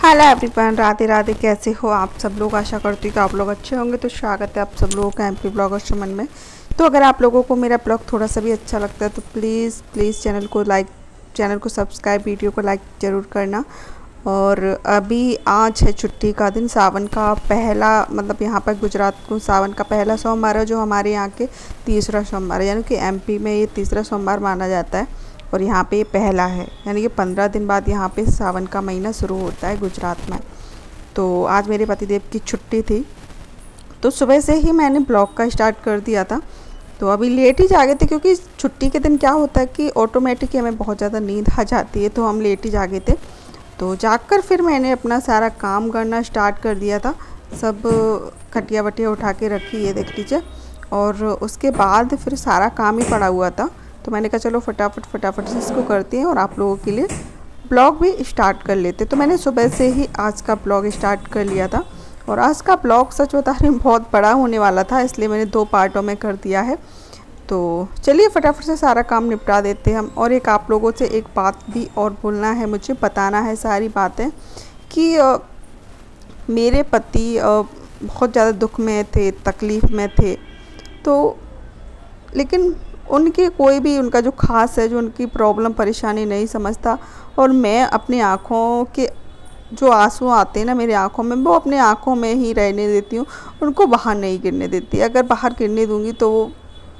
Hello everyone, Radhe Radhe. कैसे हो आप सब लोग? आशा करती हूँ कि आप लोग अच्छे होंगे। तो स्वागत है आप सब लोगों का एमपी ब्लॉगर सुमन में। तो अगर आप लोगों को मेरा ब्लॉग थोड़ा सा भी अच्छा लगता है तो प्लीज़ चैनल को सब्सक्राइब, वीडियो को लाइक ज़रूर करना। और अभी आज है छुट्टी का दिन, सावन का पहला, मतलब यहाँ पर गुजरात को सावन का पहला सोमवार है, जो हमारे यहाँ के तीसरा सोमवार है। यानी कि एमपी में ये तीसरा सोमवार माना जाता है और यहाँ पे ये पहला है। यानी कि 15 दिन बाद यहाँ पे सावन का महीना शुरू होता है गुजरात में। तो आज मेरे पतिदेव की छुट्टी थी, तो सुबह से ही मैंने ब्लॉग का स्टार्ट कर दिया था। तो अभी लेट ही जागे थे, क्योंकि छुट्टी के दिन क्या होता है कि ऑटोमेटिक हमें बहुत ज़्यादा नींद आ जाती है, तो हम लेट ही जागे थे। तो जागकर फिर मैंने अपना सारा काम करना स्टार्ट कर दिया था। सब खटिया वटिया उठा के रखी, ये देख लीजिए। और उसके बाद फिर सारा काम ही पड़ा हुआ था, तो मैंने कहा चलो फटाफट से इसको करते हैं और आप लोगों के लिए ब्लॉग भी स्टार्ट कर लेते। तो मैंने सुबह से ही आज का ब्लॉग स्टार्ट कर लिया था। और आज का ब्लॉग सच बता रही हूँ बहुत बड़ा होने वाला था, इसलिए मैंने 2 पार्टों में कर दिया है। तो चलिए फटाफट से सारा काम निपटा देते हैं हम। और एक आप लोगों से एक बात भी और बोलना है, मुझे बताना है सारी बातें कि मेरे पति बहुत ज़्यादा दुख में थे, तकलीफ़ में थे। तो लेकिन उनकी कोई भी उनका जो ख़ास है, जो उनकी प्रॉब्लम परेशानी नहीं समझता। और मैं अपनी आँखों के जो आंसू आते हैं ना मेरी आँखों में, वो अपने आँखों में ही रहने देती हूँ, उनको बाहर नहीं गिरने देती। अगर बाहर गिरने दूँगी तो वो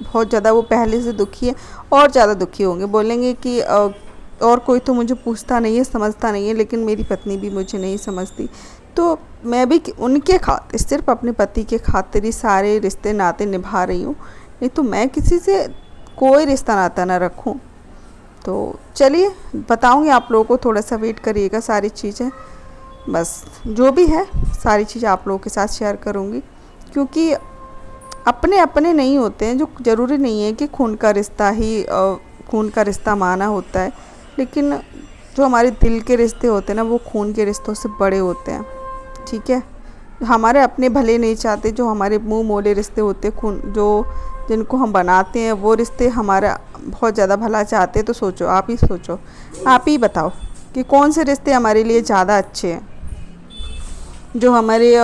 बहुत ज़्यादा, वो पहले से दुखी है और ज़्यादा दुखी होंगे। बोलेंगे कि और कोई तो मुझे पूछता नहीं है, समझता नहीं है, लेकिन मेरी पत्नी भी मुझे नहीं समझती। तो मैं भी उनके खातिर, सिर्फ अपने पति के खातिर ही सारे रिश्ते नाते निभा रही हूँ, नहीं तो मैं किसी से कोई रिश्ता नाता ना रखूं। तो चलिए बताऊंगी आप लोगों को, थोड़ा सा वेट करिएगा। सारी चीज़ें बस जो भी है सारी चीज़ें आप लोगों के साथ शेयर करूंगी, क्योंकि अपने अपने नहीं होते हैं। जो ज़रूरी नहीं है कि खून का रिश्ता माना होता है, लेकिन जो हमारे दिल के रिश्ते होते हैं ना, वो खून के रिश्तों से बड़े होते हैं। ठीक है, हमारे अपने भले नहीं चाहते, जो हमारे मुंह मोले रिश्ते होते हैं, खून जो जिनको हम बनाते हैं, वो रिश्ते हमारा बहुत ज़्यादा भला चाहते हैं। तो सोचो, आप ही सोचो, आप ही बताओ कि कौन से रिश्ते हमारे लिए ज़्यादा अच्छे हैं। जो हमारे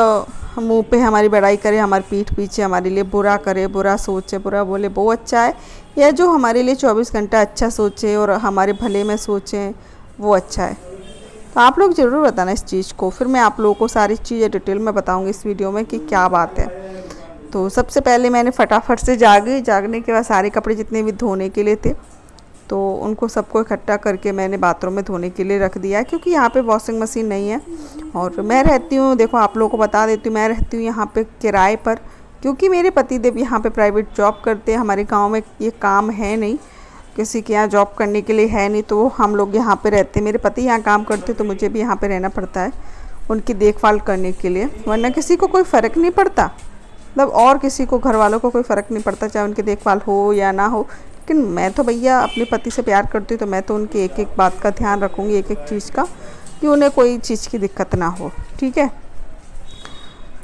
मुंह पे हमारी बड़ाई करे, हमारी पीठ पीछे हमारे लिए बुरा करे, बुरा सोचे, बुरा बोले, वो अच्छा है, या जो हमारे लिए 24 घंटा अच्छा सोचे और हमारे भले में सोचें, वो अच्छा है? तो आप लोग ज़रूर बताना इस चीज़ को। फिर मैं आप लोगों को सारी चीज़ें डिटेल में बताऊंगी इस वीडियो में कि क्या बात है। तो सबसे पहले मैंने फटाफट से जागने के बाद सारे कपड़े जितने भी धोने के लिए थे, तो उनको सबको इकट्ठा करके मैंने बाथरूम में धोने के लिए रख दिया है, क्योंकि यहाँ पे वॉशिंग मशीन नहीं है। और मैं रहती हूँ, देखो आप लोगों को बता देती हूँ, मैं रहती हूँ यहाँ पे किराए पर, क्योंकि मेरे पतिदेव यहाँ पे प्राइवेट जॉब करते हैं। हमारे गाँव में ये काम है नहीं, किसी के यहाँ जॉब करने के लिए है नहीं, तो हम लोग यहाँ पे रहते हैं। मेरे पति यहाँ काम करते, तो मुझे भी यहाँ पे रहना पड़ता है उनकी देखभाल करने के लिए, वरना किसी को कोई फ़र्क नहीं पड़ता। मतलब और किसी को, घर वालों को कोई फ़र्क नहीं पड़ता, चाहे उनकी देखभाल हो या ना हो। लेकिन मैं तो भैया अपने पति से प्यार करती हूँ, तो मैं तो उनकी एक एक बात का ध्यान रखूँगी, एक एक चीज़ का, कि उन्हें कोई चीज़ की दिक्कत ना हो। ठीक है,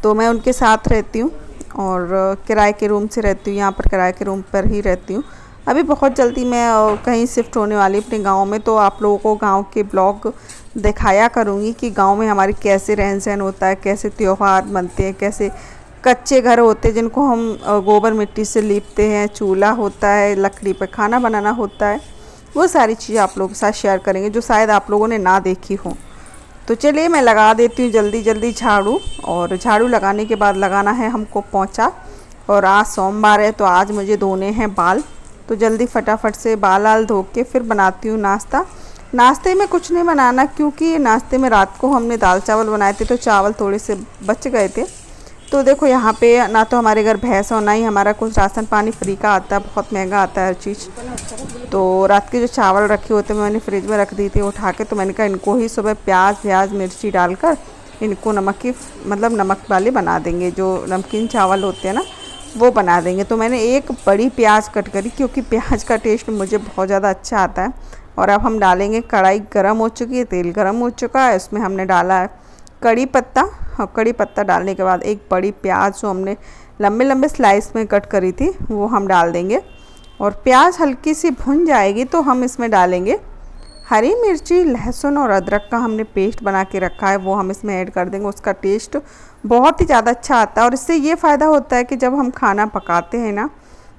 तो मैं उनके साथ रहती हूँ और किराए के रूम से रहती हूँ, यहाँ पर किराए के रूम पर ही रहती हूँ। अभी बहुत जल्दी मैं कहीं शिफ्ट होने वाली अपने गांव में, तो आप लोगों को गांव के ब्लॉग दिखाया करूँगी कि गांव में हमारे कैसे रहन सहन होता है, कैसे त्यौहार मनते हैं, कैसे कच्चे घर होते हैं जिनको हम गोबर मिट्टी से लीपते हैं, चूल्हा होता है, लकड़ी पर खाना बनाना होता है। वो सारी चीज़ें आप लोगों के साथ शेयर करेंगे जो शायद आप लोगों ने ना देखी हो। तो चलिए मैं लगा देती हूँ जल्दी जल्दी झाड़ू। और झाड़ू लगाने के बाद लगाना है हमको पोंछा। और आज सोमवार है, तो आज मुझे धोने हैं बाल। तो जल्दी फटाफट से बाल आल धो के फिर बनाती हूँ नाश्ता। नाश्ते में कुछ नहीं बनाना, क्योंकि नाश्ते में रात को हमने दाल चावल बनाए थे, तो चावल थोड़े से बच गए थे। तो देखो यहाँ पे ना तो हमारे घर भैंस और ना ही हमारा कुछ राशन पानी फ्री का आता है, बहुत महंगा आता है हर चीज़। तो रात के जो चावल रखे होते मैंने फ्रिज में रख दी थी उठा के, तो मैंने कहा इनको ही सुबह प्याज मिर्ची डालकर इनको नमक वाले बना देंगे, जो नमकीन चावल होते हैं ना, वो बना देंगे। तो मैंने एक बड़ी प्याज कट करी, क्योंकि प्याज का टेस्ट मुझे बहुत ज़्यादा अच्छा आता है। और अब हम डालेंगे, कढ़ाई गर्म हो चुकी है, तेल गर्म हो चुका है, उसमें हमने डाला है कड़ी पत्ता। और कड़ी पत्ता डालने के बाद एक बड़ी प्याज जो हमने लंबे लंबे स्लाइस में कट करी थी, वो हम डाल देंगे। और प्याज हल्की सी भुन जाएगी तो हम इसमें डालेंगे हरी मिर्ची, लहसुन और अदरक का हमने पेस्ट बना के रखा है, वो हम इसमें ऐड कर देंगे। उसका टेस्ट बहुत ही ज़्यादा अच्छा आता है और इससे ये फ़ायदा होता है कि जब हम खाना पकाते हैं ना,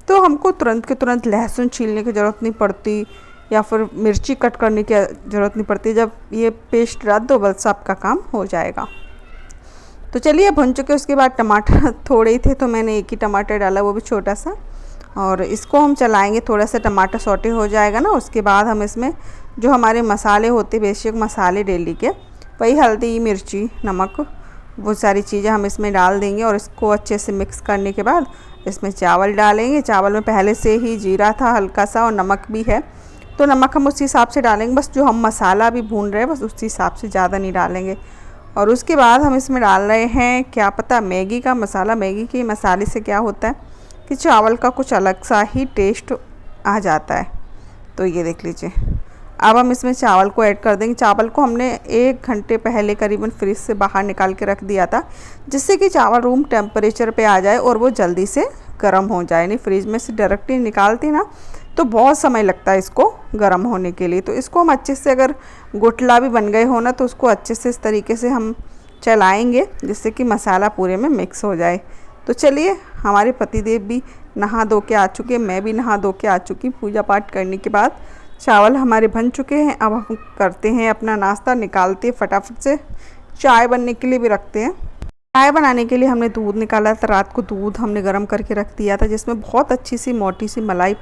तो हमको तुरंत के तुरंत लहसुन छीलने की ज़रूरत नहीं पड़ती या फिर मिर्ची कट करने की ज़रूरत नहीं पड़ती। जब ये पेस्ट डाल दो बस आपका काम हो जाएगा। तो चलिए भुन चुके। उसके बाद टमाटर थोड़े ही थे तो मैंने एक ही टमाटर डाला, वो भी छोटा सा, और इसको हम चलाएंगे। थोड़ा सा टमाटर सौटे हो जाएगा ना, उसके बाद हम इसमें जो हमारे मसाले होते, बेसिक मसाले डेली के, वही हल्दी, मिर्ची, नमक, वो सारी चीज़ें हम इसमें डाल देंगे और इसको अच्छे से मिक्स करने के बाद इसमें चावल डालेंगे। चावल में पहले से ही जीरा था हल्का सा और नमक भी है, तो नमक हम उसी हिसाब से डालेंगे। बस जो हम मसाला भी भून रहे हैं बस उसी हिसाब से, ज़्यादा नहीं डालेंगे। और उसके बाद हम इसमें डाल रहे हैं, क्या पता, मैगी का मसाला। मैगी के मसाले से क्या होता है कि चावल का कुछ अलग सा ही टेस्ट आ जाता है। तो ये देख लीजिए। अब हम इसमें चावल को ऐड कर देंगे। चावल को हमने 1 घंटे पहले करीबन फ्रिज से बाहर निकाल के रख दिया था, जिससे कि चावल रूम टेम्परेचर पे आ जाए और वो जल्दी से गर्म हो जाए। नहीं फ्रिज में से डायरेक्टली निकालती ना तो बहुत समय लगता है इसको गर्म होने के लिए। तो इसको हम अच्छे से, अगर गुठला भी बन गए हो ना, तो उसको अच्छे से इस तरीके से हम चलाएँगे जिससे कि मसाला पूरे में मिक्स हो जाए। तो चलिए, हमारे पतिदेव भी नहा धो के आ चुके, मैं भी नहा धो के आ चुकी। पूजा पाठ करने के बाद चावल हमारे बन चुके हैं। अब हम करते हैं अपना नाश्ता, निकालते हैं फटाफट से। चाय बनने के लिए भी रखते हैं। चाय बनाने के लिए हमने दूध निकाला था। रात को दूध हमने गर्म करके रख दिया था, जिसमें बहुत अच्छी सी मोटी सी मलाई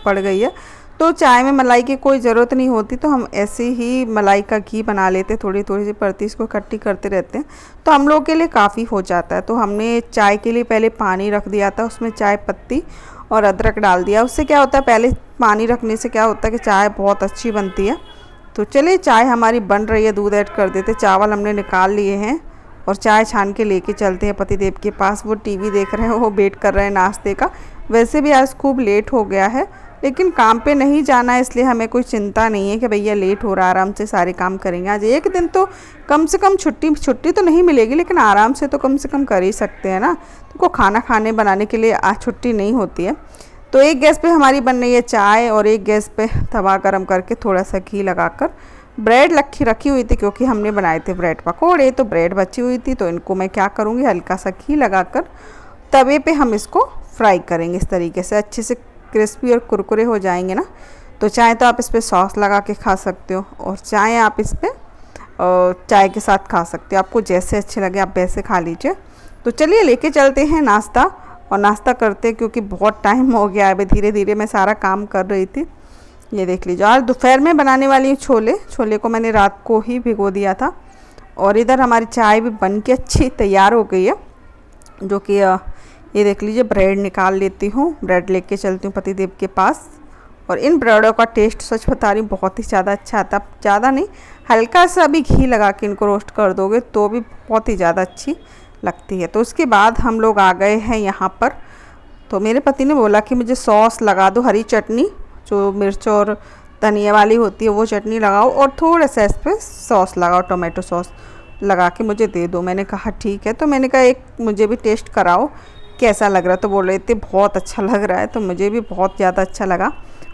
पड़ गई है। तो चाय में मलाई की कोई ज़रूरत नहीं होती, तो हम ऐसे ही मलाई का घी बना लेते, थोड़ी थोड़ी सी परती इसको इकट्ठी करते रहते हैं, तो हम लोग के लिए काफ़ी हो जाता है। तो हमने चाय के लिए पहले पानी रख दिया था, उसमें चाय पत्ती और अदरक डाल दिया। उससे क्या होता है, पहले पानी रखने से क्या होता है कि चाय बहुत अच्छी बनती है। तो चलिए, चाय हमारी बन रही है, दूध ऐड कर देते। चावल हमने निकाल लिए हैं और चाय छान के लेके चलते हैं पतिदेव के पास। वो टीवी देख रहे हैं, वो वेट कर रहे हैं नाश्ते का। वैसे भी आज खूब लेट हो गया है, लेकिन काम पे नहीं जाना है इसलिए हमें कोई चिंता नहीं है कि भैया लेट हो रहा है, आराम से सारे काम करेंगे। आज एक दिन तो कम से कम छुट्टी तो नहीं मिलेगी, लेकिन आराम से तो कम से कम कर ही सकते हैं ना। तो खाना खाने बनाने के लिए आज छुट्टी नहीं होती है। तो एक गैस पे हमारी बन रही है चाय और एक गैस पे तवा गरम करके थोड़ा सा घी लगाकर ब्रेड रखी हुई थी, क्योंकि हमने बनाए थे ब्रेड पकोड़े। तो ब्रेड बची हुई थी, तो इनको मैं क्या करूँगी, हल्का सा घी लगाकर तवे पे हम इसको फ्राई करेंगे। इस तरीके से अच्छे से क्रिस्पी और कुरकुरे हो जाएंगे ना। तो चाहे तो आप इस पर सॉस लगा के खा सकते हो और चाहे आप इस पर चाय के साथ खा सकते हो, आपको जैसे अच्छे लगे आप वैसे खा लीजिए। तो चलिए लेके चलते हैं नाश्ता, और नाश्ता करते हैं क्योंकि बहुत टाइम हो गया है। अभी धीरे धीरे मैं सारा काम कर रही थी। ये देख लीजिए। और दोपहर में बनाने वाली हूँ छोले को मैंने रात को ही भिगो दिया था। और इधर हमारी चाय भी बन के अच्छी तैयार हो गई है, जो कि ये देख लीजिए। ब्रेड निकाल लेती हूँ, ब्रेड लेके चलती हूँ पतिदेव के पास। और इन ब्रेडों का टेस्ट सच बता रही हूँ बहुत ही ज़्यादा अच्छा आता है। ज़्यादा नहीं, हल्का सा भी घी लगा के इनको रोस्ट कर दोगे तो भी बहुत ही ज़्यादा अच्छी लगती है। तो उसके बाद हम लोग आ गए हैं यहाँ पर। तो मेरे पति ने बोला कि मुझे सॉस लगा दो, हरी चटनी जो मिर्च और धनिया वाली होती है वो चटनी लगाओ, और थोड़ा सा इस पर सॉस लगाओ, टोमेटो सॉस लगा के मुझे दे दो। मैंने कहा ठीक है। तो मैंने कहा एक मुझे भी टेस्ट कराओ कैसा लग रहा है। तो बोल रहे थे बहुत अच्छा लग रहा है। तो मुझे भी बहुत ज़्यादा अच्छा लगा।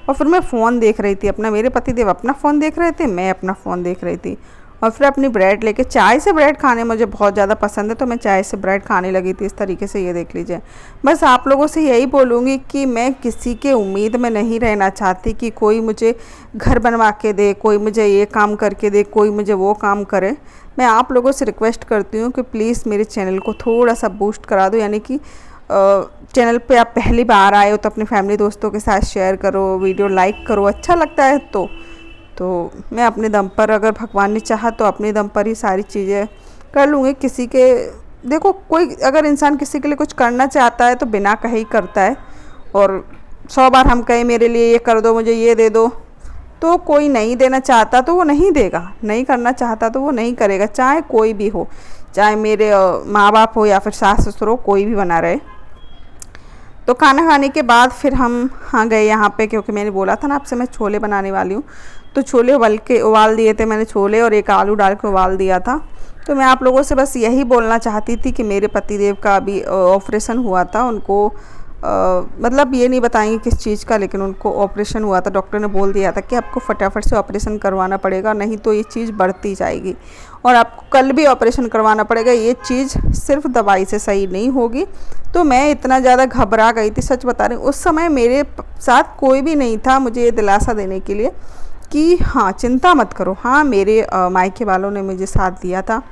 और फिर मैं फ़ोन देख रही थी अपना, मेरे पतिदेव अपना फ़ोन देख रहे थे, मैं अपना फ़ोन देख रही थी। और फिर अपनी ब्रेड लेके, चाय से ब्रेड खाने मुझे बहुत ज़्यादा पसंद है, तो मैं चाय से ब्रेड खाने लगी थी इस तरीके से। ये देख लीजिए। बस आप लोगों से यही बोलूँगी कि मैं किसी के उम्मीद में नहीं रहना चाहती कि कोई मुझे घर बनवा के दे, कोई मुझे ये काम करके दे, कोई मुझे वो काम करे। मैं आप लोगों से रिक्वेस्ट करती हूँ कि प्लीज़ मेरे चैनल को थोड़ा सा बूस्ट करा दो। यानी कि चैनल पे आप पहली बार आए हो तो अपनी फैमिली दोस्तों के साथ शेयर करो, वीडियो लाइक करो, अच्छा लगता है तो मैं अपने दम पर, अगर भगवान ने चाहा तो अपने दम पर ही सारी चीज़ें कर लूँगी। किसी के, देखो कोई अगर इंसान किसी के लिए कुछ करना चाहता है तो बिना कहे ही करता है। और 100 बार हम कहें मेरे लिए ये कर दो, मुझे ये दे दो, तो कोई नहीं देना चाहता तो वो नहीं देगा, नहीं करना चाहता तो वो नहीं करेगा, चाहे कोई भी हो, चाहे मेरे माँ बाप हो या फिर सास ससुर हो, कोई भी बना रहे। तो खाना खाने के बाद फिर हम गए यहाँ पे, क्योंकि मैंने बोला था ना आपसे मैं छोले बनाने वाली हूँ। तो छोले उबाल दिए थे मैंने, छोले और एक आलू डाल के उबाल दिया था। तो मैं आप लोगों से बस यही बोलना चाहती थी कि मेरे पतिदेव का अभी ऑपरेशन हुआ था, उनको मतलब ये नहीं बताएंगे किस चीज़ का, लेकिन उनको ऑपरेशन हुआ था। डॉक्टर ने बोल दिया था कि आपको फटाफट से ऑपरेशन करवाना पड़ेगा, नहीं तो ये चीज़ बढ़ती जाएगी और आपको कल भी ऑपरेशन करवाना पड़ेगा, ये चीज़ सिर्फ दवाई से सही नहीं होगी। तो मैं इतना ज़्यादा घबरा गई थी, सच बता रही हूँ। उस समय मेरे साथ कोई भी नहीं था मुझे ये दिलासा देने के लिए कि हाँ चिंता मत करो। हाँ, मेरे मायके वालों ने मुझे साथ दिया था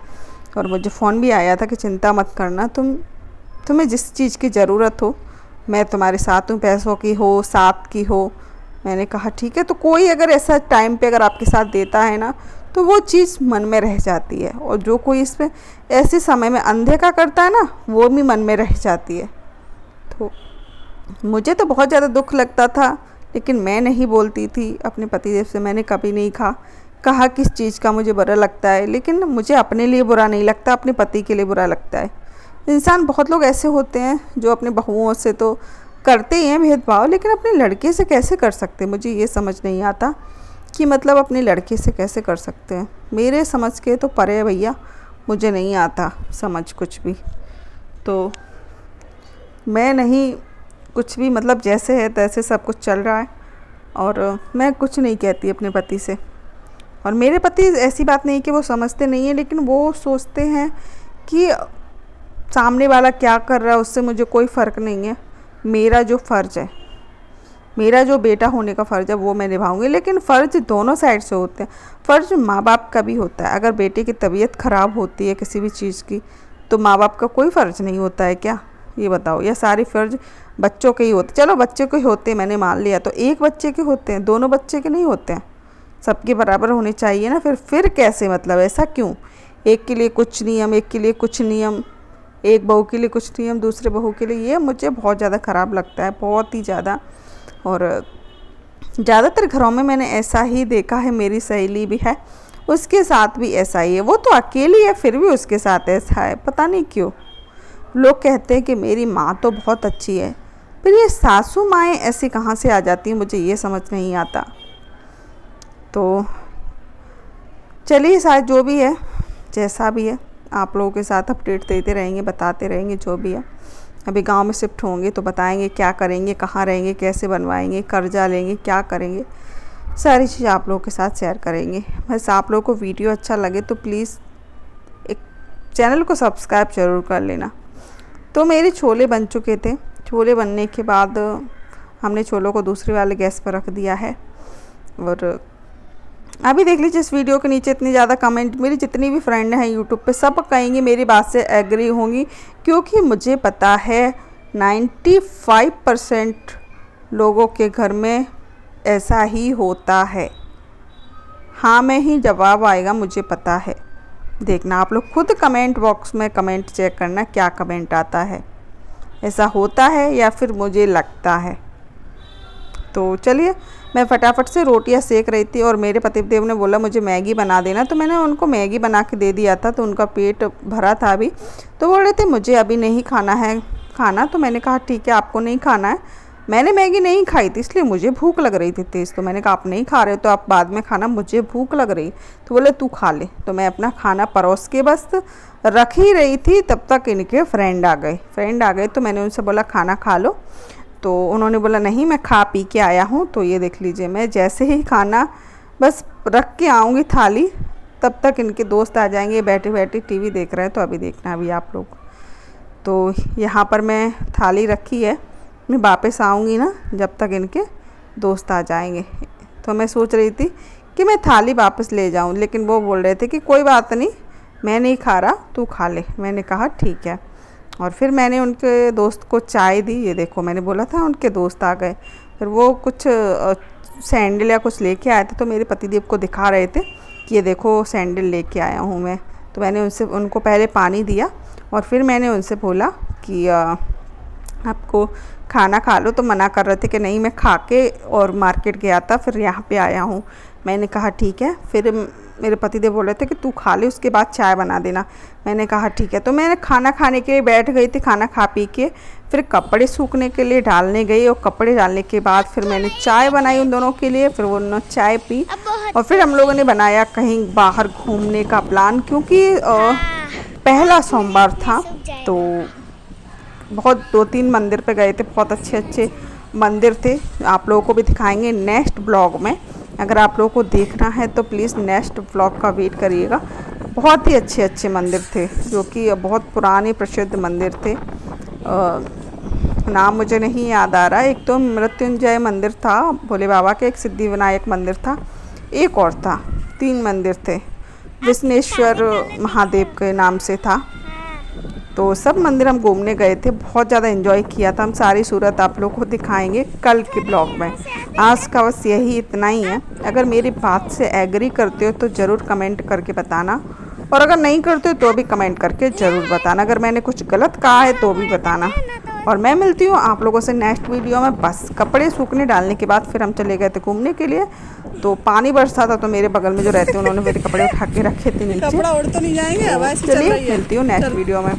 और मुझे फ़ोन भी आया था कि चिंता मत करना, तुम्हें जिस चीज़ की ज़रूरत हो मैं तुम्हारे साथ हूँ, पैसों की हो, साथ की हो। मैंने कहा ठीक है। तो कोई अगर ऐसा टाइम पे अगर आपके साथ देता है ना, तो वो चीज़ मन में रह जाती है, और जो कोई इस पे ऐसे समय में अनदेखा करता है ना, वो भी मन में रह जाती है। तो मुझे तो बहुत ज़्यादा दुख लगता था, लेकिन मैं नहीं बोलती थी अपने पतिदेव से। मैंने कभी नहीं कहा किस चीज़ का मुझे बुरा लगता है, लेकिन मुझे अपने लिए बुरा नहीं लगता, अपने पति के लिए बुरा लगता है। इंसान, बहुत लोग ऐसे होते हैं जो अपने बहुओं से तो करते ही हैं भेदभाव, लेकिन अपने लड़के से कैसे कर सकते हैं? मुझे ये समझ नहीं आता कि मतलब अपने लड़के से कैसे कर सकते हैं। मेरे समझ के तो परे है भैया, मुझे नहीं आता समझ कुछ भी। तो मैं नहीं कुछ भी, मतलब जैसे है तैसे सब कुछ चल रहा है और मैं कुछ नहीं कहती अपने पति से। और मेरे पति, ऐसी बात नहीं कि वो समझते नहीं हैं, लेकिन वो सोचते हैं कि सामने वाला क्या कर रहा है उससे मुझे कोई फ़र्क नहीं है। मेरा जो फ़र्ज़ है, मेरा जो बेटा होने का फ़र्ज़ है वो मैं निभाऊंगी। लेकिन फ़र्ज़ दोनों साइड से होते हैं। फ़र्ज़ माँ बाप का भी होता है। अगर बेटे की तबीयत ख़राब होती है किसी भी चीज़ की, तो माँ बाप का कोई फ़र्ज़ नहीं होता है क्या? ये बताओ। या सारे फ़र्ज़ बच्चों के ही होते? चलो बच्चे के होते हैं, मैंने मान लिया, तो एक बच्चे के होते हैं, दोनों बच्चे के नहीं होते हैं। सबके बराबर होने चाहिए ना। फिर कैसे, मतलब ऐसा क्यों? एक के लिए कुछ नियम, एक के लिए कुछ नियम, एक बहू के लिए कुछ नियम, दूसरे बहू के लिए। ये मुझे बहुत ज़्यादा ख़राब लगता है, बहुत ही ज़्यादा। और ज़्यादातर घरों में मैंने ऐसा ही देखा है। मेरी सहेली भी है, उसके साथ भी ऐसा ही है। वो तो अकेली है, फिर भी उसके साथ ऐसा है, पता नहीं क्यों। लोग कहते हैं कि मेरी माँ तो बहुत अच्छी है, फिर ये सासू माएँ ऐसी कहाँ से आ जाती हैं, मुझे ये समझ नहीं आता। तो चलिए, शायद जो भी है, जैसा भी है, आप लोगों के साथ अपडेट देते रहेंगे, बताते रहेंगे जो भी है। अभी गांव में शिफ्ट होंगे तो बताएंगे क्या करेंगे, कहाँ रहेंगे, कैसे बनवाएंगे, कर्जा लेंगे, क्या करेंगे, सारी चीज़ आप लोगों के साथ शेयर करेंगे। बस आप लोगों को वीडियो अच्छा लगे तो प्लीज़ एक चैनल को सब्सक्राइब ज़रूर कर लेना। तो मेरे छोले बन चुके थे। छोले बनने के बाद हमने छोलों को दूसरे वाले गैस पर रख दिया है। और अभी देख लीजिए, इस वीडियो के नीचे इतनी ज़्यादा कमेंट, मेरी जितनी भी फ्रेंड हैं यूट्यूब पे, सब कहेंगी, मेरी बात से एग्री होंगी, क्योंकि मुझे पता है 95% लोगों के घर में ऐसा ही होता है। हाँ में ही जवाब आएगा, मुझे पता है। देखना आप लोग खुद कमेंट बॉक्स में कमेंट चेक करना क्या कमेंट आता है। ऐसा होता है या फिर मुझे लगता है। तो चलिए, मैं फटाफट से रोटियां सेक रही थी और मेरे पतिदेव ने बोला मुझे मैगी बना देना, तो मैंने उनको मैगी बना के दे दिया था। तो उनका पेट भरा था अभी, तो बोल रहे थे मुझे अभी नहीं खाना है खाना। तो मैंने कहा ठीक है, आपको नहीं खाना है। मैंने मैगी नहीं खाई थी, इसलिए मुझे भूख लग रही थी तेज़। तो मैंने कहा आप नहीं खा रहे हो तो आप बाद में खाना, मुझे भूख लग रही। तो बोले तू खा ले। तो मैं अपना खाना परोस के बस रख ही रही थी, तब तक इनके फ्रेंड आ गए। तो मैंने उनसे बोला खाना खा लो। तो उन्होंने बोला नहीं, मैं खा पी के आया हूँ। तो ये देख लीजिए, मैं जैसे ही खाना बस रख के आऊँगी थाली, तब तक इनके दोस्त आ जाएंगे। बैठे बैठे टीवी देख रहे हैं। तो अभी देखना अभी आप लोग। तो यहाँ पर मैं थाली रखी है, मैं वापस आऊँगी ना जब तक इनके दोस्त आ जाएंगे। तो मैं सोच रही थी कि मैं थाली वापस ले जाऊँ, लेकिन वो बोल रहे थे कि कोई बात नहीं, मैं नहीं खा रहा, तू खा ले। मैंने कहा ठीक है। और फिर मैंने उनके दोस्त को चाय दी। ये देखो, मैंने बोला था उनके दोस्त आ गए। फिर वो कुछ सैंडल या कुछ लेके आए थे, तो मेरे पतिदेव को दिखा रहे थे कि ये देखो सैंडल लेके आया हूँ मैं। तो मैंने उनको पहले पानी दिया और फिर मैंने उनसे बोला कि आपको खाना खा लो। तो मना कर रहे थे कि नहीं, मैं खा के और मार्केट गया था, फिर यहाँ पे आया हूँ। मैंने कहा ठीक है। फिर मेरे पतिदेव बोल रहे थे कि तू खा ले, उसके बाद चाय बना देना। मैंने कहा ठीक है। तो मैंने खाना खाने के लिए बैठ गई थी। खाना खा पी के फिर कपड़े सूखने के लिए डालने गई, और कपड़े डालने के बाद फिर मैंने चाय बनाई उन दोनों के लिए। फिर वो उन्होंने चाय पी और फिर हम लोगों ने बनाया कहीं बाहर घूमने का प्लान, क्योंकि पहला सोमवार था। तो बहुत 2-3 मंदिर पे गए थे, बहुत अच्छे अच्छे मंदिर थे। आप लोगों को भी दिखाएंगे नेक्स्ट ब्लॉग में। अगर आप लोगों को देखना है तो प्लीज़ नेक्स्ट ब्लॉग का वेट करिएगा। बहुत ही अच्छे अच्छे मंदिर थे, जो कि बहुत पुराने प्रसिद्ध मंदिर थे। नाम मुझे नहीं याद आ रहा। एक तो मृत्युंजय मंदिर था भोले बाबा के, एक सिद्धि विनायक मंदिर था, एक और था, 3 मंदिर थे। विष्णेश्वर महादेव के नाम से था। तो सब मंदिर हम घूमने गए थे, बहुत ज़्यादा एंजॉय किया था। हम सारी सूरत आप लोगों को दिखाएंगे कल के ब्लॉग में। आज का बस यही इतना ही है। अगर मेरी बात से एग्री करते हो तो ज़रूर कमेंट करके बताना, और अगर नहीं करते हो तो भी कमेंट करके ज़रूर बताना। अगर मैंने कुछ गलत कहा है तो भी बताना। और मैं मिलती हूँ आप लोगों से नेक्स्ट वीडियो में। बस कपड़े सूखने डालने के बाद फिर हम चले गए थे घूमने के लिए। तो पानी बरसा था, तो मेरे बगल में जो रहते हैं उन्होंने मेरे कपड़े उठा के रखे थे नीचे। कपड़ा उड़ तो नहीं जाएंगे, तो चलिए मिलती हूँ नेक्स्ट वीडियो में।